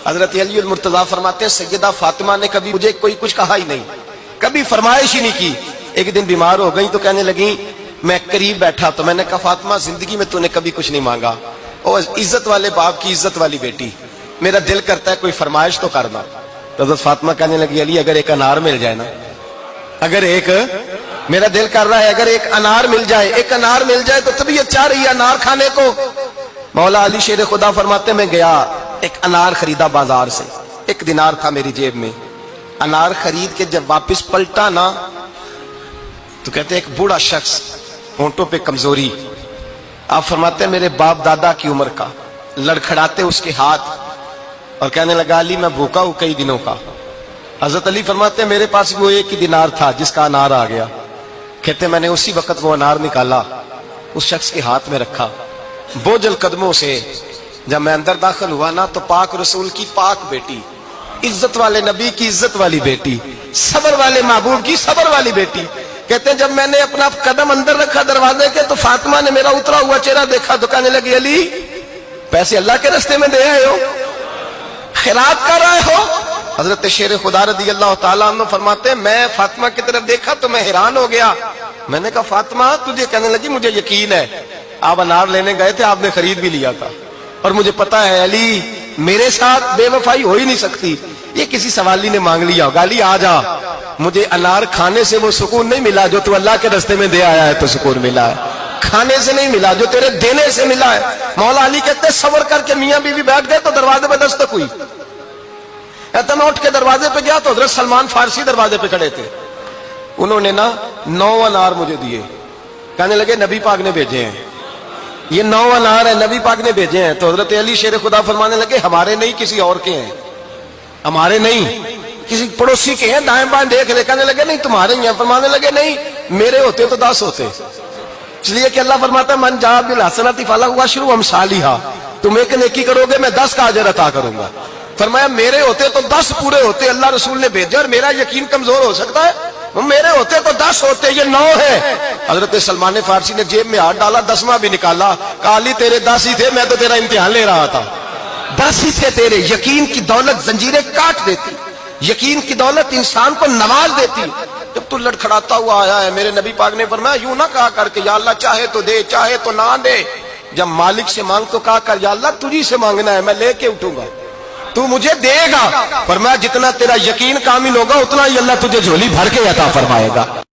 حضرت علی المرتضیٰ فرماتے ہیں سیدہ فاطمہ نے کبھی مجھے کوئی کچھ کہا ہی نہیں، کبھی فرمائش ہی نہیں کی۔ ایک دن بیمار ہو گئی تو کہنے لگی، میں قریب بیٹھا تو میں نے کہا فاطمہ زندگی میں تو نے کبھی کچھ نہیں مانگا، اور عزت والے باپ کی عزت والی بیٹی، میرا دل کرتا ہے کوئی فرمائش تو کرنا۔ تو حضرت فاطمہ کہنے لگی علی اگر ایک انار مل جائے نا، اگر ایک، میرا دل کر رہا ہے اگر ایک انار مل جائے، ایک انار مل جائے تو طبیعت چاہ رہی ہے انار کھانے کو۔ مولا علی شیر خدا فرماتے میں گیا، ایک انار خریدا بازار سے، 1 دینار تھا میری جیب میں، انار خرید کے جب واپس پلٹا نا تو کہتے ایک بوڑھا شخص، ہونٹوں پہ کمزوری، آپ فرماتے ہیں میرے باپ دادا کی عمر کا، لڑکھڑاتے اس کے ہاتھ اور کہنے لگا علی میں بھوکا ہوں کئی دنوں کا۔ حضرت علی فرماتے ہیں میرے پاس وہ 1 ہی دینار تھا جس کا انار آ گیا، کہتے میں نے اسی وقت وہ انار نکالا، اس شخص کے ہاتھ میں رکھا، بوجھل قدموں سے جب میں اندر داخل ہوا نا تو پاک رسول کی پاک بیٹی، عزت والے نبی کی عزت والی بیٹی، صبر والے محبوب کی صبر والی بیٹی، کہتے ہیں جب میں نے اپنا قدم اندر رکھا دروازے کے تو فاطمہ نے میرا اترا ہوا چہرہ دیکھا تو کہنے لگی علی پیسے اللہ کے راستے میں دے آئے ہو، خیرات کر رہے ہو؟ حضرت شیر خدا رضی اللہ تعالیٰ عنہ فرماتے ہیں میں فاطمہ کی طرف دیکھا تو میں حیران ہو گیا، میں نے کہا فاطمہ تجھے، کہنے لگی مجھے یقین ہے آپ انار لینے گئے تھے، آپ نے خرید بھی لیا تھا، اور مجھے پتا ہے علی میرے ساتھ بے وفائی ہو ہی نہیں سکتی، یہ کسی سوالی نے مانگ لیا ہوگا، علی آ جا، مجھے انار کھانے سے وہ سکون نہیں ملا جو تو اللہ کے راستے میں دے آیا ہے تو سکون ملا ہے، کھانے سے نہیں ملا جو تیرے دینے سے ملا ہے۔ مولا علی کہتے صبر کر کے میاں بیوی بیٹھ گئے تو دروازے پہ دستک ہوئی، کہتا میں اٹھ کے دروازے پہ گیا تو حضرت سلمان فارسی دروازے پہ کھڑے تھے، انہوں نے نا 9 انار مجھے دیے، کہنے لگے نبی پاک نے بھیجے ہیں، یہ 9 انار ہیں نبی پاک نے بھیجے ہیں۔ تو حضرت علی شیر خدا فرمانے لگے ہمارے نہیں کسی اور کے ہیں، ہمارے نہیں کسی پڑوسی کے ہیں، دائیں بائیں دیکھ لے، کہنے لگے نہیں تمہارے ہی ہیں، فرمانے لگے نہیں میرے ہوتے تو 10 ہوتے، اس لیے کہ اللہ فرماتا ہے من جاء بالحسنۃ فلہ عشر امثالھا، تم ایک نیکی کرو گے میں 10 کا اجر عطا کروں گا۔ فرمایا میرے ہوتے تو 10 پورے ہوتے، اللہ رسول نے بھیجا اور میرا یقین کمزور ہو سکتا ہے، میرے ہوتے تو 10 ہوتے، یہ 9 ہے۔ حضرت سلمان فارسی نے جیب میں ہاتھ ڈالا، 10واں بھی نکالا، کہا علی تیرے 10 ہی تھے، میں تو تیرا امتحان لے رہا تھا، 10 ہی تھے تیرے۔ یقین کی دولت زنجیریں کاٹ دیتی، یقین کی دولت انسان کو نواز دیتی۔ جب تو لڑکھڑاتا ہوا آیا ہے، میرے نبی پاک نے فرمایا یوں نہ کہا کر کے یا اللہ چاہے تو دے چاہے تو نہ دے، جب مالک سے مانگ تو کہا کر یا اللہ تجھی سے مانگنا ہے، میں لے کے اٹھوں گا، تو مجھے دے گا۔ فرمایا جتنا تیرا یقین کامل ہوگا اتنا ہی اللہ تجھے جھولی بھر کے عطا فرمائے گا۔